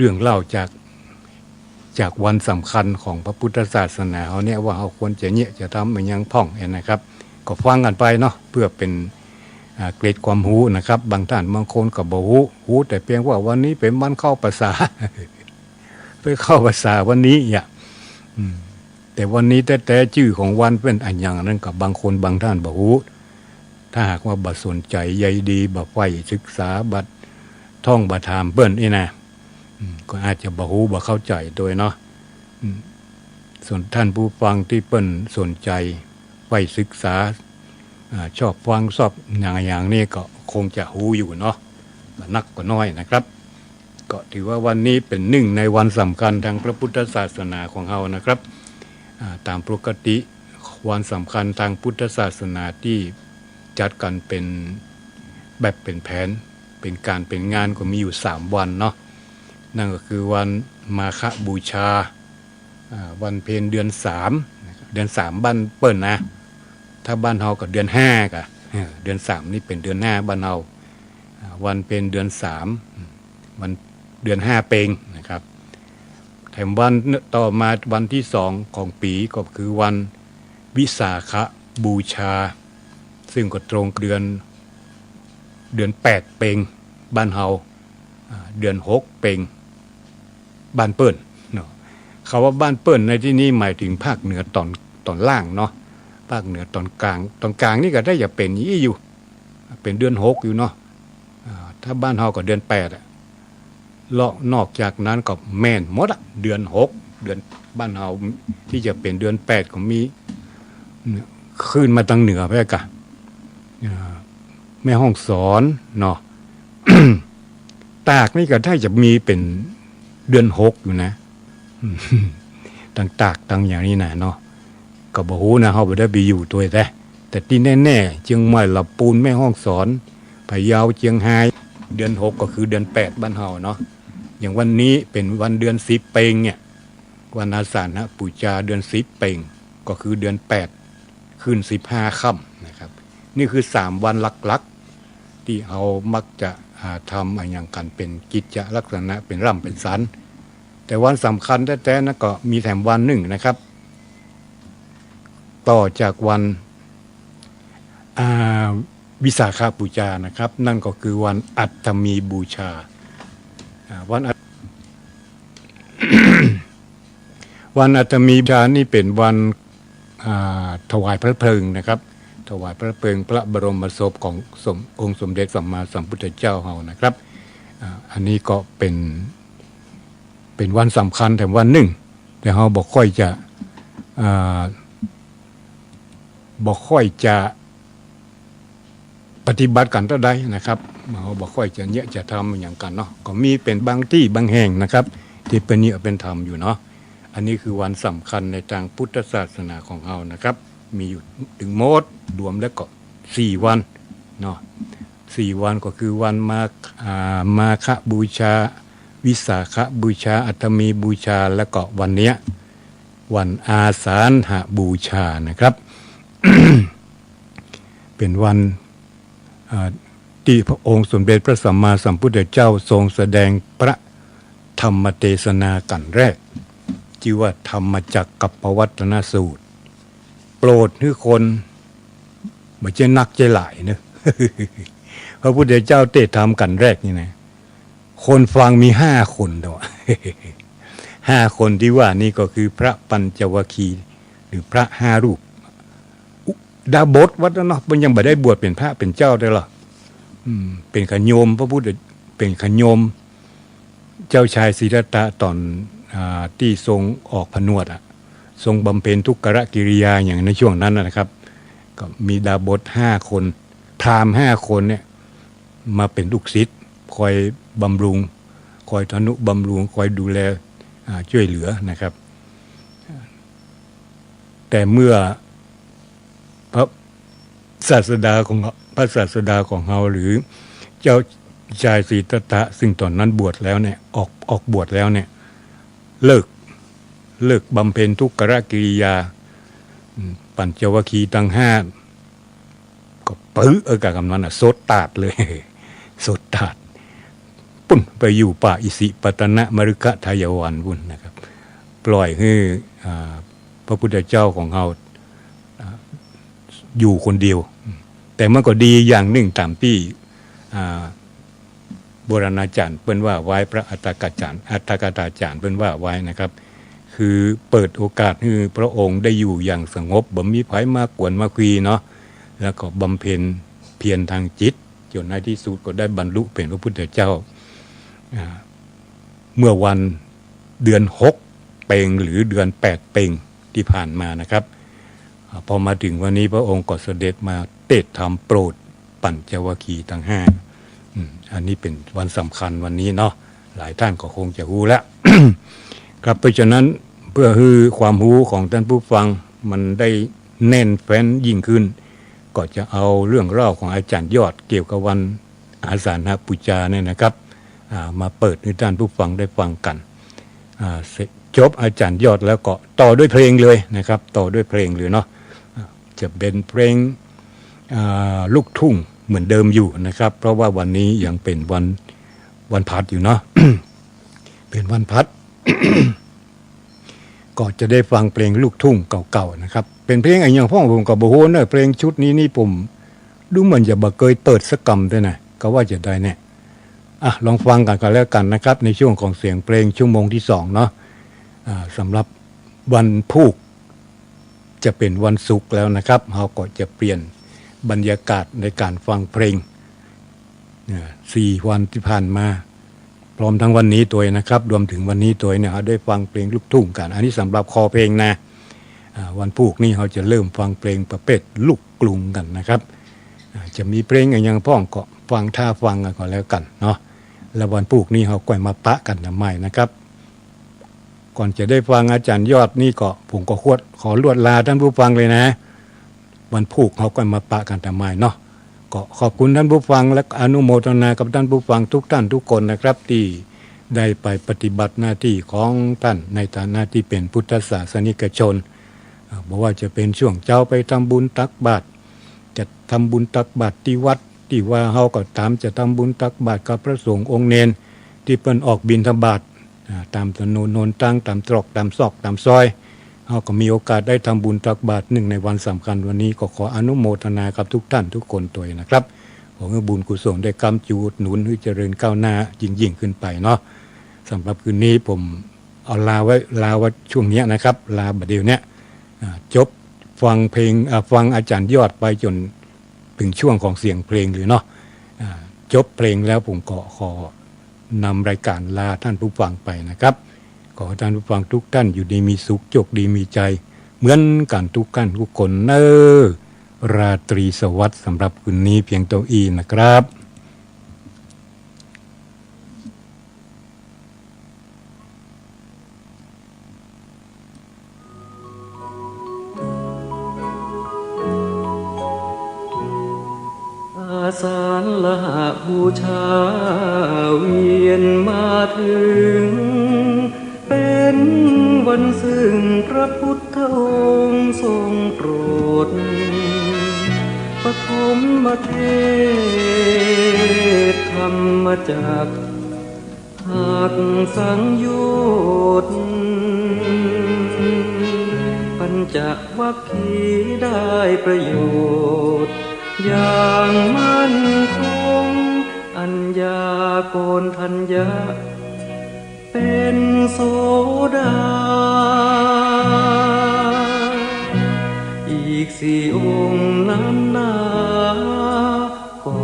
รื่องเล่าจากวันสำคัญของพระพุทธศาสนาเขาเนี่ยว่าเขาควรจะทำมันยังพ่องนะครับก็ฟังกันไปเนาะเพื่อเป็นเกร็ดความรู้นะครับบางท่านบางคนก็บอกหูแต่เพียงว่าวันนี้เป็นวันเข้าภาษา ไปเข้าภาษาวันนี้แต่วันนี้แต่ชื่อของวันเป็นอันอย่างนั้นกับบางคนบางท่านบอกหูถ้าหากว่าบัดสนใจใยดีบัดไฟศึกษาบัดท่องบัดถามเปิ้นนี่นะก็อาจจะบอกหูบัดเข้าใจโดยเนาะส่วนท่านผู้ฟังที่เปิ้นสนใจไฟศึกษาชอบฟังชอบอย่างนี้ก็คงจะหูอยู่เนาะนักก็น้อยนะครับก็ถือว่าวันนี้เป็นหนึ่งในวันสำคัญทางพระพุทธศาสนาของเรานะครับตามปกติวันสำคัญทางพุทธศาสนาที่จัดกันเป็นแบบเป็นแผนเป็นการเป็นงานก็มีอยู่3วันเนาะนั่นก็คือวันมาฆบูชาวันเพ็ญเดือน3เดือน3บ้านเปิ้นนะถ้าบ้านเฮาก็เดือน5กะเดือน3นี่เป็นเดือน5บ้านเฮาวันเพ็ญเดือน3วันเดือน5เปงนะครับแถมวันต่อมาวันที่2ของปีก็คือวันวิสาขบูชาซึ่งก็ตรงเดือน8เปงบ้านเฮาเดือน6เปงบ้านเปิ้นเนาะคำว่าบ้านเปิ้นในที่นี้หมายถึงภาคเหนือตอนล่างเนาะภาคเหนือตอนกลางนี่ก็ได้อย่าเป็นยี่อยู่เป็นเดือน6อยู่เนาะถ้าบ้านเฮาก็เดือน8นอกจากนั้นก็แม่นหมดเดือน6เดือนบ้านเฮาที่จะเป็นเดือน8ก็มีขึ้นมาทางเหนือไปกะแม่ห้องสอนเนาะ ตากนี่ก็ได้จะมีเป็นเดือน6อยู่นะต่างตากต่างอย่างนี้นะเนาะก็บ่ฮู้นะเฮาบ่ได้ไปอยู่ตัวแต่ที่แน่ๆเชียงใหม่ลำพูนแม่ห้องสอนพะเยาเชียงรายเดือน6ก็คือเดือน8บ้านเฮาเนาะอย่างวันนี้เป็นวันเดือน10เปงเนี่ยวันอาสาฬหบูชาเดือน10เปงก็คือเดือน8ขึ้น15ค่ำนะครับนี่คือ3วันหลักๆที่เฮามักจะทำอย่างกันเป็นกิจลักษณะเป็นร่ำเป็นสันแต่วันสำคัญแท้ๆนะก็มีแถมวันหนึ่งนะครับต่อจากวันวิสาขบูชานะครับนั่นก็คือวันอัฐมีบูชาวันวันอัฐมีบูชานี่เป็นวันถวายพระเพลิงนะครับถวายพระเพลิงพระบรมศพขององค์สมเด็จสัมมาสัมพุทธเจ้าเฮานะครับอันนี้ก็เป็นวันสำคัญแต่วันหนึ่งแต่เฮาบ่ค่อยจะปฏิบัติกันเท่าใดนะครับเราบ่ค่อยจะทำอย่างกันเนาะก็มีเป็นบางที่บางแห่งนะครับที่เป็นธรรมอยู่เนาะอันนี้คือวันสำคัญในทางพุทธศาสนาของเรานะครับมีอยู่ถึงหมดรวมแล้วก็4วันเนาะ4วันก็คือวันมาฆบูชาวิสาขบูชาอัฐมีบูชาแล้วก็วันเนี้ยวันอาสาฬหบูชานะครับ เป็นวันที่พระองค์สมเด็จพระสัมมาสัมพุทธเจ้าทรงแสดงพระธรรมเทศนากันแรกชื่อว่าธรรมจักรกัปปวัตนสูตรโปรดให้คนไม่ใช่นักใจหลายเนอะ พระพุทธเจ้าเทศธรรมกันแรกนี่นะคนฟังมี5 คนตัว 5 คนที่ว่านี่ก็คือพระปัญจวัคคีย์หรือพระ5 รูปดาบทวัดเนาะมันยังไม่ได้บวชเป็นพระเป็นเจ้าได้หรอเป็นขโยมพระพุทธเป็นขโยมเจ้าชายสิทธัตถะตอนที่ทรงออกผนวดทรงบำเพ็ญทุกขกิริยาอย่างในช่วงนั้นนะครับก็มีดาบท5 คนพราหมณ์5 คนเนี่ยมาเป็นลูกศิษย์คอยบำรุงคอยทนุบำรุงคอยดูแลช่วยเหลือนะครับแต่เมื่อพระศาสดาของเราหรือเจ้าชายสิทธัตถะซึ่งตอนนั้นบวชแล้วเนี่ยออกบวชแล้วเนี่ยเลิกบำเพ็ญทุกขกิริยาปัญจวัคคีย์ทั้ง5ก็ปื้อกับคำนั้นโสดตาดเลยโสดตาด ปุ่นไปอยู่ป่าอิสิปตนะมฤคทายวันวุ่นนะครับปล่อยให้พระพุทธเจ้าของเราอยู่คนเดียวแต่มันก็ดีอย่างหนึ่งตามที่โบราณอาจารย์เปิ้นว่าไว้พระอัตถกถาจารย์เปิ้นว่าไว้นะครับคือเปิดโอกาสให้พระองค์ได้อยู่อย่างสงบบ่มีไผมากวนมาคุยเนาะแล้วก็บำเพ็ญเพียรทางจิตจนในที่สุดก็ได้บรรลุเป็นพระพุทธเจ้าเมื่อวันเดือน6เปงหรือเดือน8เปงที่ผ่านมานะครับพอมาถึงวันนี้พระองค์ก็เสด็จมาเทศน์ธรรมโปรดปัญจวัคคีย์ทั้ง5อันนี้เป็นวันสำคัญวันนี้เนาะหลายท่านก็คงจะรู้แล้ว ครับเพราะฉะนั้นเพื่อให้ความรู้ของท่านผู้ฟังมันได้แน่นแฟ้นยิ่งขึ้นก็จะเอาเรื่องเล่าของอาจารย์ยอดเกี่ยวกับวันอาสาฬหบูชาเนี่ยนะครับมาเปิดให้ท่านผู้ฟังได้ฟังกันจบอาจารย์ยอดแล้วก็ต่อด้วยเพลงเลยนะครับต่อด้วยเพลงเลยเนาะจะเป็นเพลงลูกทุ่งเหมือนเดิมอยู่นะครับเพราะว่าวันนี้ยังเป็นวันพัดอยู่เนาะ เป็นวันพัด ก็จะได้ฟังเพลงลูกทุ่งเก่าๆนะครับเป็นเพลงอะไรอย่างพ่อผมกับโบโหเนอะเพลงชุดนี้นี่ผมดูเหมือนจะบ่เคยเปิดสักกำด้วยนะก็ว่าจะได้เนี่ยลองฟังกันแล้วกันนะครับในช่วงของเสียงเพลงชั่วโมงที่2เนาะสำหรับวันพุธจะเป็นวันศุกร์แล้วนะครับเราก็จะเปลี่ยนบรรยากาศในการฟังเพลง4 วันที่ผ่านมาพร้อมทั้งวันนี้ตัวนะครับรวมถึงวันนี้ตัวเนี่ยได้ฟังเพลงลูกทุ่งกันอันนี้สำหรับคอเพลงนะวันพุธนี้เราจะเริ่มฟังเพลงประเภทลูกกรุงกันนะครับจะมีเพลงอย่างพ่องก็ฟังท่าฟังกันก่อนแล้วกันเนาะแล้ววันพุธนี้เราก็มาปะกันใหม่นะครับก่อนจะได้ฟังอาจารย์ยอดนี่ก็ผมก็ขอลวดลาท่านผู้ฟังเลยนะวันพุธเราก็มาปะกันใหม่เนาะก็ขอบคุณท่านผู้ฟังและอนุโมทนากับท่านผู้ฟังทุกท่านทุกคนนะครับที่ได้ไปปฏิบัติหน้าที่ของท่านในฐานะที่เป็นพุทธศาสนิกชนบอกว่าจะเป็นช่วงเจ้าไปทำบุญตักบาตรจะทำบุญตักบาตรที่วัดที่ว่าเฮาก็ตามจะทำบุญตักบาตรกับพระสงฆ์องค์เนนที่เปิ้นออกบิณฑบาตตามถนนโนนตั้งตามตรอกตามซอกตามซอยเราก็มีโอกาสได้ทำบุญตักบาตรหนึ่งในวันสำคัญวันนี้ก็ขออนุโมทนากับทุกท่านทุกคนตัวนะครับขอให้บุญกุศลได้กำจูดหนุนให้เจริญก้าวหน้ายิ่งขึ้นไปเนาะสำหรับคืนนี้ผมเอาลาไว้ช่วงนี้นะครับลาบัดเดียวเนี้ยจบฟังเพลงฟังอาจารย์ยอดไปจนถึงช่วงของเสียงเพลงหรือเนาะจบเพลงแล้วผมก็ขอนำรายการลาท่านผู้ฟังไปนะครับขอท่านผู้ฟังทุกท่านอยู่ดีมีสุขโชคดีมีใจเหมือนกันทุกท่านทุกคนเนอราตรีสวัสดิ์สำหรับคืนนี้เพียงตัวอีนะครับอาสาฬหบูชาเวียนมาถึงเป็นวันซึ่งพระพุทธองค์ทรงโปรดปฐมเทศธรรมจักรหักสังโยชน์ปัญจวัคคีย์ได้ประโยชน์อย่างมั่นคงอัญญาโกณฑัญญะเป็นโสดาอีก4 องค์นั้นนาก็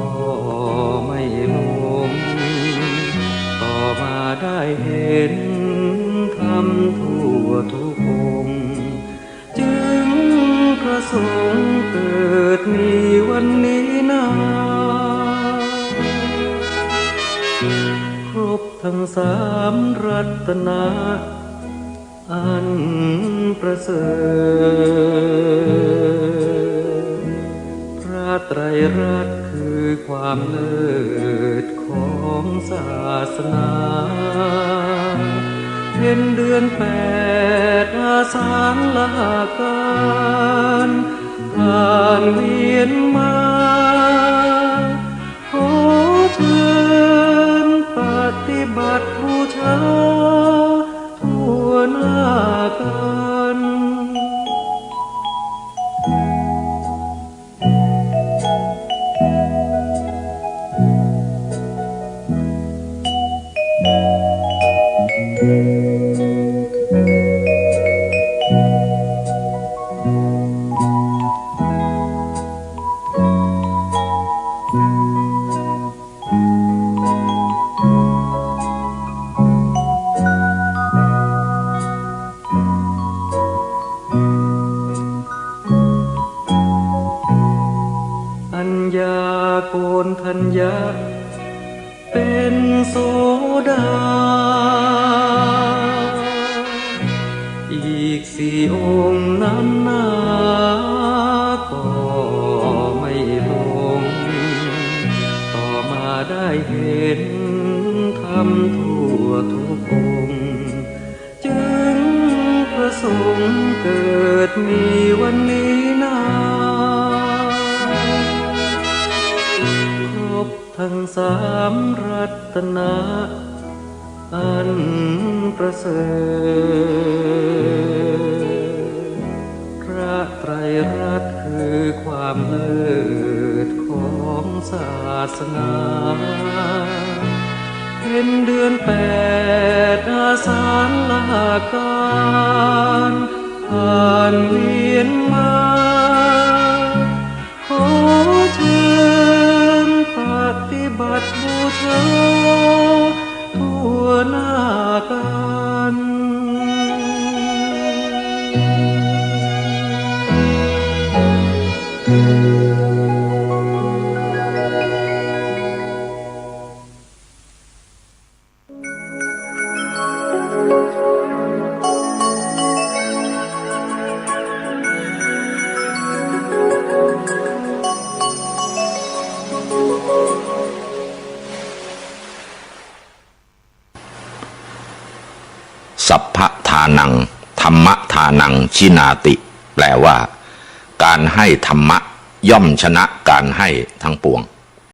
ไม่ลงต่อมาได้เห็นธรรมทั่วทุกองค์จึงประสงค์เกิดมีวันนี้นาครบทั้ง3 รัตนะอันประเสริฐพระไตรรัตน์คือความเลิศของศาสนาเพ็ญเดือน8อาสาฬหการผ่านเวียนมาขอเชิญป อัญญาโกณทัญญาเป็นโสดาอีกสี่องค์นั้นนาก็ไม่ลงต่อมาได้เห็นธรรมทั่วทุกองค์จึงประสงค์เกิดมีวันนี้นาทั้งสามรัตนะอันประเสริฐพระไตรรัตน์คือความเลิศของศาสนาเป็นเดือนแปดอาสาฬหาการผ่านเวียนมาขอเชิญปฏิบัติบูชาทั่วหน้ากันสัพพทานังธรรมทานังชินาติแปลว่าการให้ธรรมะย่อมชนะการให้ทั้งปวง